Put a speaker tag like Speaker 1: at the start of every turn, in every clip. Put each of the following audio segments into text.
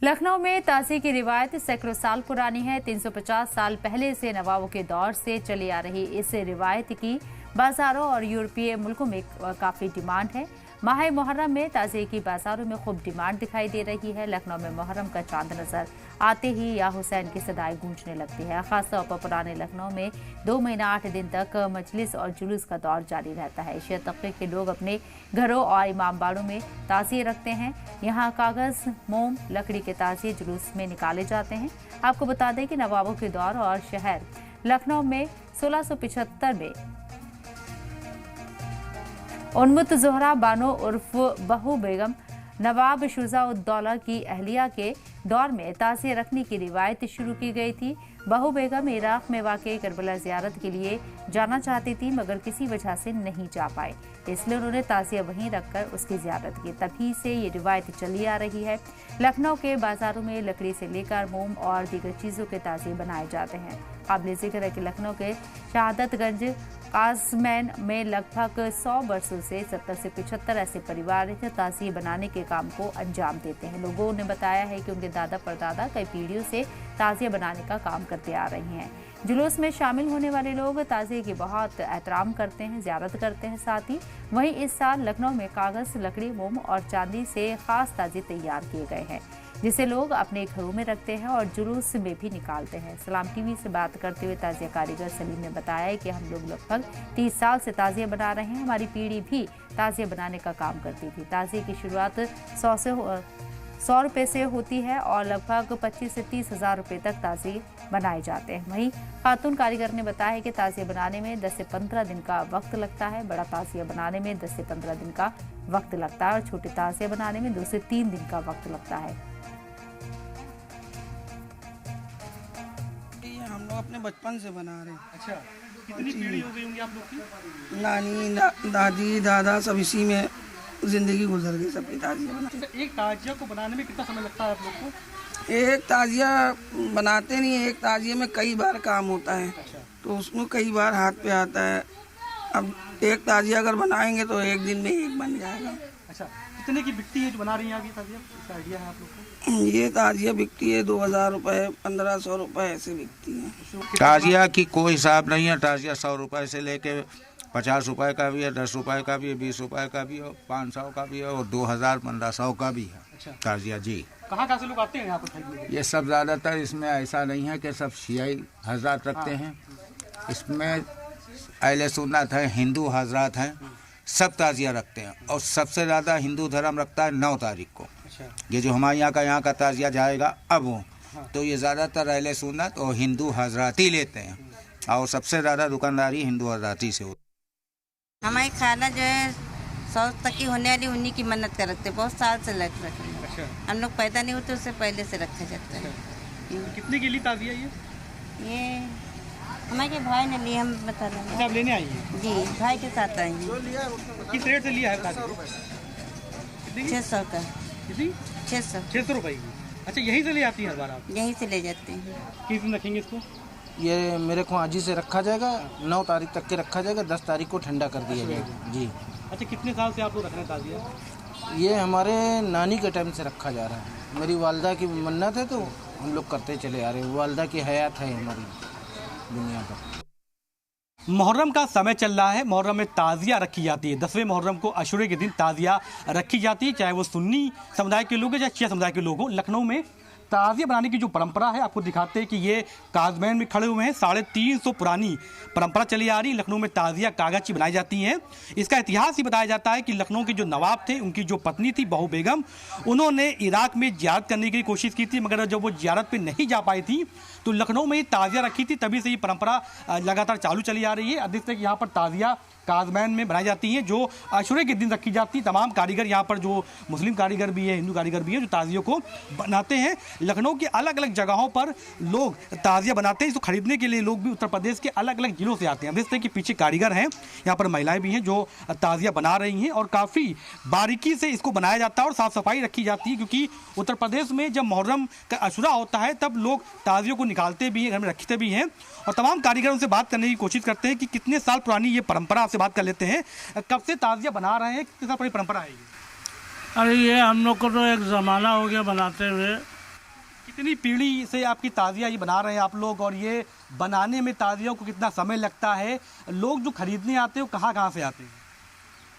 Speaker 1: लखनऊ में ताज़िए की रिवायत सैकड़ों साल पुरानी है। 350 साल पहले से नवाबों के दौर से चली आ रही इस रिवायत की बाजारों और यूरोपीय मुल्कों में काफ़ी डिमांड है। माह मुहर्रम में ताज़िए की बाजारों में खूब डिमांड दिखाई दे रही है। लखनऊ में मुहर्रम का चांद नजर आते ही या हुसैन की सदाएं गूंजने लगती है। खासतौर पर पुराने लखनऊ में 2 महीना 8 दिन तक मजलिस और जुलूस का दौर जारी रहता है। शिया तबके के लोग अपने घरों और इमामबाड़ों में ताज़िए रखते हैं। यहाँ कागज, मोम, लकड़ी के ताज़िए जुलूस में निकाले जाते हैं। आपको बता दें कि नवाबों के दौर और शहर लखनऊ में 1675 में उन्मुत ज़ोहरा बानो उर्फ बहू बेगम नवाब शुजा-उद-दौला की अहलिया के दौर में ताज़िए रखने की रिवायत शुरू की गई थी। बहू बेगम इराक में वाक़ई करबला ज़ियारत के लिए जाना चाहती थी, मगर किसी वजह से नहीं जा पाए, इसलिए उन्होंने ताज़िया वहीं रखकर उसकी ज़ियारत की। तभी से ये रिवायत चली आ रही है। लखनऊ के बाज़ारों में लकड़ी से लेकर मोम और दीगर चीज़ों के ताज़िए बनाए जाते हैं। काबिल ज़िक्र है कि लखनऊ के शहादतगंज काज़मैन में लगभग 100 वर्षों से 70 से 75 ऐसे परिवार ताज़िए बनाने के काम को अंजाम देते हैं। लोगों ने बताया है कि उनके दादा परदादा कई पीढ़ियों से ताज़िए बनाने का काम करते आ रहे हैं। जुलूस में शामिल होने वाले लोग ताज़िए की बहुत एहतराम करते हैं, ज़ियारत करते हैं। साथ ही वहीं इस साल लखनऊ में कागज़, लकड़ी, मोम और चांदी से खास ताज़िए तैयार किए गए हैं, जिसे लोग अपने घरों में रखते हैं और जुलूस में भी निकालते हैं। सलाम टीवी से बात करते हुए ताज़िया कारीगर सलीम ने बताया है कि हम लोग लगभग 30 साल से ताज़िए बना रहे हैं। हमारी पीढ़ी भी ताज़िए बनाने का काम करती थी। ताज़िए की शुरुआत 100 रुपये से होती है और लगभग 25 से 30 हज़ार रुपये तक ताज़िए बनाए जाते हैं। वहीं खातून कारीगर ने बताया है कि ताज़िए बनाने में 10 से 15 दिन का वक्त लगता है। बड़ा ताज़िया बनाने में 10 से 15 दिन का वक्त लगता है और छोटे ताज़िए बनाने में 2 से 3 दिन का वक्त लगता है।
Speaker 2: हम लोग अपने बचपन से बना रहे हैं।
Speaker 3: अच्छा, कितनी पीढ़ी हो गई होंगी आप लोग की?
Speaker 2: नानी, दादी, दादा सब इसी में जिंदगी गुजर गई, सबकी ताज़िया बनाते।
Speaker 3: एक ताजिया को बनाने में कितना समय लगता है आप लोग को?
Speaker 2: एक ताज़िया बनाते नहीं, एक ताज़िए में कई बार काम होता है।
Speaker 3: अच्छा।
Speaker 2: तो उसमें कई बार हाथ पे आता है। अब एक ताज़िया अगर बनाएंगे तो एक दिन में एक बन जाएगा।
Speaker 3: अच्छा, कितने की बिकती है जो बना रही हैं आप ये ताजिया? इसका आइडिया है आप लोग को?
Speaker 2: ये ताज़िया बिकती है 2000 रुपये, 1500 रुपये ऐसे बिकती है।
Speaker 4: ताजिया की कोई हिसाब नहीं है। ताजिया 100 रुपये से लेके 50 रुपये का भी है, 10 रुपये का भी है, 20 रुपये का भी है, 500 का भी है और 2000, 1500 का भी है।
Speaker 3: अच्छा।
Speaker 4: ताजिया जी।
Speaker 3: कहाँ से लोग आते हैं यहाँ पर खरीदने?
Speaker 4: ये सब ज़्यादातर इसमें ऐसा नहीं है कि सब शियाई हजरात रखते हैं। इसमें अहले सुन्नत हैं, हिंदू हजरात हैं, सब ताजिया रखते हैं और सबसे ज़्यादा हिंदू धर्म रखता है 9 तारीख को। ये जो हमारे यहाँ का ताजिया जाएगा अब वो, तो ये ज़्यादातर अहले सुन्नत और हिंदू हजराती लेते हैं और सबसे ज़्यादा दुकानदारी हिंदू हजराती से होती है।
Speaker 5: हमारी खाना जो है 100 तक की होने वाली उन्हीं की मन्नत कर रखते, बहुत साल से रख रहे हैं।
Speaker 3: अच्छा।
Speaker 5: हम लोग पैदा नहीं होते उससे पहले से रखा जाता है।
Speaker 3: कितने के लिए ताजिया
Speaker 5: ये हमारे भाई ने लिए, हम बता रहे हैं।
Speaker 3: आप लेने आई हैं?
Speaker 5: जी, भाई के साथ आई हैं।
Speaker 3: किस रेट से लिया है ताजिया?
Speaker 5: 600 का।
Speaker 3: कितनी? 600 रुपये की। अच्छा, यहीं से ले आती हैं हर बार आप?
Speaker 5: यहीं से ले जाते हैं।
Speaker 3: किस दिन रखेंगे इसको?
Speaker 6: ये मेरे को आज ही से रखा जाएगा, 9 तारीख तक के रखा जाएगा, 10 तारीख को ठंडा कर दिया जाएगा जी।
Speaker 3: अच्छा, कितने साल से आप लोग रख रहे हैं ताजिया?
Speaker 6: ये हमारे नानी के टाइम से रखा जा रहा है। मेरी वालदा की मन्नत है तो हम लोग करते चले आ रहे हैं। वालदा की हयात है हमारी दुनिया पर।
Speaker 3: मुहर्रम का समय चल रहा है। मुहर्रम में ताज़िया रखी जाती है। 10वें मुहर्रम को अशूरे के दिन ताज़िया रखी जाती है, चाहे वो सुन्नी समुदाय के लोग हैं या शिया समुदाय के लोग हों। लखनऊ में ताज़िया बनाने की जो परंपरा है, आपको दिखाते हैं कि ये काज़मैन में खड़े हुए हैं। 350 पुरानी परंपरा चली आ रही। लखनऊ में ताज़िया कागज़ की बनाई जाती हैं। इसका इतिहास ही बताया जाता है कि लखनऊ के जो नवाब थे, उनकी जो पत्नी थी बहू बेगम, उन्होंने इराक में ज़ियारत करने की कोशिश की थी, मगर जब वो ज़ियारत पे नहीं जा पाई थी तो लखनऊ में ही ताज़िया रखी थी। तभी से ये परंपरा लगातार चालू चली आ रही है। अधिकतर यहाँ पर ताज़िया काज़मैन में बनाई जाती हैं, जो अशूरे के दिन रखी जाती है। तमाम कारीगर यहाँ पर, जो मुस्लिम कारीगर भी है, हिंदू कारीगर भी है, जो ताज़ियों को बनाते हैं। लखनऊ की अलग अलग जगहों पर लोग ताज़िया बनाते हैं। इसको खरीदने के लिए लोग भी उत्तर प्रदेश के अलग अलग जिलों से आते हैं। जिस तरह के पीछे कारीगर हैं, यहाँ पर महिलाएं भी हैं जो ताज़िया बना रही हैं और काफ़ी बारीकी से इसको बनाया जाता है और साफ़ सफाई रखी जाती है, क्योंकि उत्तर प्रदेश में जब मुहर्रम का अशूरा होता है तब लोग ताज़ियों को निकालते भी हैं, घर में रखते भी हैं। और तमाम कारीगरों से बात करने की कोशिश करते हैं कि कितने साल पुरानी ये परंपरा, आपसे बात कर लेते हैं, कब से ताज़िया बना रहे हैं, कितनी साल पुरानी परंपरा है ये?
Speaker 7: अरे ये हम लोग को तो एक ज़माना हो गया बनाते हुए।
Speaker 3: कितनी पीढ़ी से आपकी ताजिया ये बना रहे हैं आप लोग, और ये बनाने में ताजियों को कितना समय लगता है? लोग जो खरीदने आते हैं वो कहाँ से आते हैं?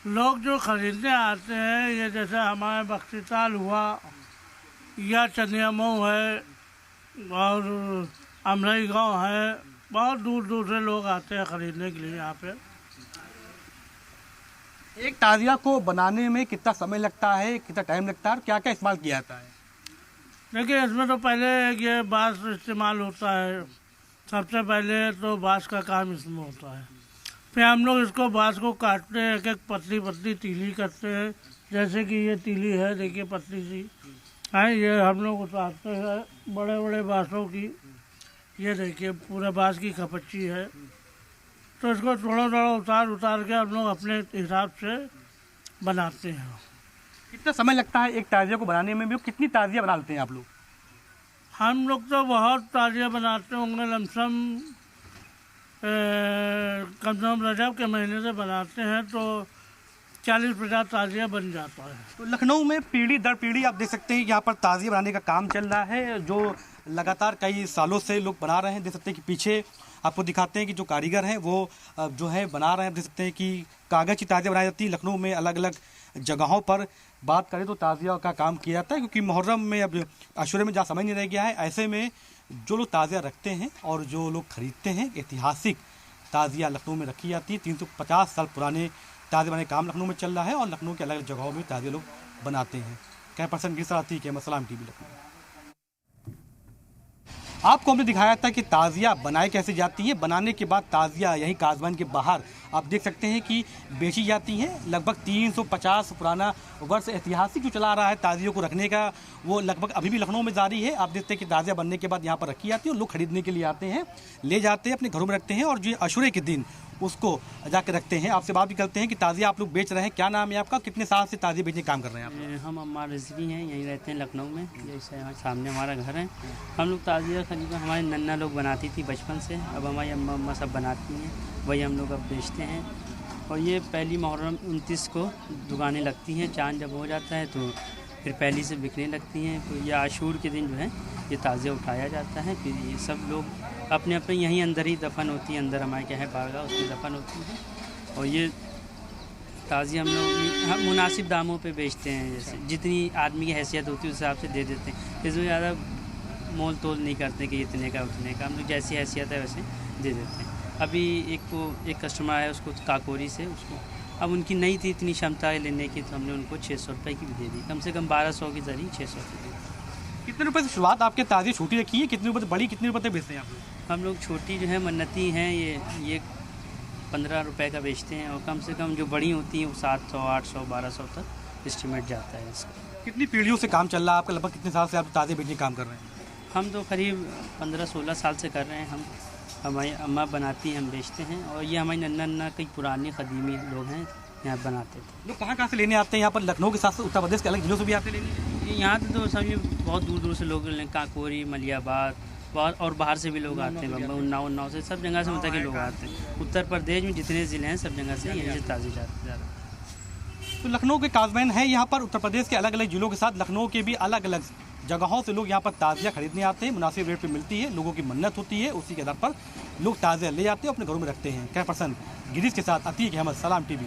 Speaker 7: लोग जो खरीदने आते हैं, ये जैसे हमारे बख्शीताल हुआ या चनियामऊ है और अमरई गांव है, बहुत दूर दूर से लोग आते हैं खरीदने के लिए यहाँ पे।
Speaker 3: एक ताजिया को बनाने में कितना समय लगता है, कितना टाइम लगता है, और क्या क्या इस्तेमाल किया जाता है?
Speaker 7: देखिए, इसमें तो पहले ये बांस इस्तेमाल होता है। सबसे पहले तो बांस का काम इसमें होता है। फिर हम लोग इसको बांस को काटते हैं, एक एक पतली पतली तीली करते हैं। जैसे कि ये तीली है, देखिए पतली सी है, ये हम लोग उतारते हैं बड़े बड़े बांसों की। ये देखिए पूरा बांस की खपच्ची है, तो इसको थोड़ा थोड़ा उतार के हम लोग अपने हिसाब से बनाते हैं।
Speaker 3: कितना समय लगता है एक ताजिया को बनाने में? भी कितनी ताजिया बना लेते हैं आप लोग?
Speaker 7: हम लोग तो बहुत ताजिया बनाते होंगे, लमसम कम से कम रजब के महीने से बनाते हैं तो 40-50 ताजिया बन जाता है।
Speaker 3: तो लखनऊ में पीढ़ी दर पीढ़ी आप देख सकते हैं यहाँ पर ताजिया बनाने का काम चल रहा है, जो लगातार कई सालों से लोग बना रहे हैं। देख सकते हैं कि पीछे आपको दिखाते हैं कि जो कारीगर हैं वो जो है बना रहे हैं। देख सकते हैं कि कागज़ की ताजिया बनाई जाती है लखनऊ में अलग अलग जगहों पर। बात करें तो ताजिया का काम किया जाता है, क्योंकि मुहर्रम में अब अशूरे में जहाँ समय नहीं रह गया है, ऐसे में जो लोग ताजिया रखते हैं और जो लोग खरीदते हैं, ऐतिहासिक ताजिया लखनऊ में रखी जाती है। 350 साल पुराने ताजिया बनाने का काम लखनऊ में चल रहा है और लखनऊ के अलग अलग जगहों में ताजिया लोग बनाते हैं। कैमरापर्सन गिरसर आती है, सलाम टीवी लखनऊ। आपको हमने दिखाया था कि ताजिया बनाई कैसे जाती है। बनाने के बाद ताजिया यही काजवान के बाहर आप देख सकते हैं कि बेची जाती हैं। लगभग 350 पुराना वर्ष ऐतिहासिक जो चला रहा है ताजियों को रखने का, वो लगभग अभी भी लखनऊ में जारी है। आप देखते हैं कि ताजिया बनने के बाद यहाँ पर रखी जाती है और लोग खरीदने के लिए आते हैं, ले जाते हैं, अपने घरों में रखते हैं और जो अशूरे के दिन उसको जाकर रखते हैं। आपसे बात भी करते हैं कि ताजिया आप लोग बेच रहे हैं, क्या नाम है आपका, कितने साल से ताजिया बेचने का काम कर रहे हैं आप?
Speaker 8: हम अम्मार रिजवी हैं, यहीं रहते हैं लखनऊ में। जैसे यहाँ सामने हमारा घर है। हम लोग ताजिया करीबन हमारी नन्ना लोग बनाती थी बचपन से, अब हमारी अम्मा सब बनाती हैं, वही हम लोग अब बेचते हैं। और ये पहली मुहर्रम 29 को दुकानें लगती हैं। चांद जब हो जाता है तो फिर पहली से बिकने लगती हैं। तो ये आशूर के दिन जो है ये ताज़िया उठाया जाता है। फिर ये सब लोग अपने अपने यहीं अंदर ही दफन होती है, अंदर हमारे क्या है बारगाह, उसमें दफन होती है। और ये ताज़िया हम मुनासिब दामों पे बेचते हैं, जैसे जितनी आदमी की हैसियत होती है उस हिसाब से दे देते हैं। इसमें ज़्यादा मोल तोल नहीं करते कि इतने का उतने का, हम लोग जैसी हैसियत है वैसे दे देते हैं। अभी एक कस्टमर आया उसको काकोरी से, उसको अब उनकी नहीं थी इतनी क्षमता लेने की, तो हमने उनको 600 रुपये की भी दे दी। कम से कम 1200 की जरिए 600 रुपये।
Speaker 3: कितने रुपए से शुरुआत आपके ताज़िया छोटी रखी है, कितने रुपए बड़ी, कितने रुपए बेचते हैं आप लोग?
Speaker 8: हम लोग छोटी जो है मन्नती हैं ये 15 रुपये का बेचते हैं, और कम से कम जो बड़ी होती हैं वो 700, 800, 1200 तक एस्टिमेट जाता है इसका।
Speaker 3: कितनी पीढ़ियों से काम चल रहा है आपका? लगभग कितने साल से आप ताज़िया बेचने का काम कर रहे हैं?
Speaker 8: हम तो करीब 15-16 साल से कर रहे हैं। हमारी अम्मा बनाती हैं, हम बेचते हैं। और ये हमारी नन्ना कई पुराने कदीमी लोग हैं, यहाँ बनाते थे।
Speaker 3: लोग कहाँ से लेने आते हैं यहाँ पर? लखनऊ के साथ साथ उत्तर प्रदेश के अलग जिलों से भी आते लेने?
Speaker 8: यहाँ तो समझिए बहुत दूर दूर से लोग काकोरी, मलियाबाद और बाहर से भी लोग आते हैं, उन्नाव से, सब जगह से मतलब के लोग आते हैं। उत्तर प्रदेश में जितने ज़िले हैं सब जगह से यहीं से ताज़ी जाती है।
Speaker 3: तो लखनऊ के काजमैन है यहाँ पर, उत्तर प्रदेश के अलग अलग जिलों के साथ लखनऊ के भी अलग अलग जगहों से लोग यहाँ पर ताज़िया खरीदने आते हैं। मुनासिब रेट पे मिलती है, लोगों की मन्नत होती है, उसी के आधार पर लोग ताज़िया ले जाते हैं, अपने घरों में रखते हैं। कैमरापर्सन गिरीश के साथ अतीक अहमद, सलाम टीवी।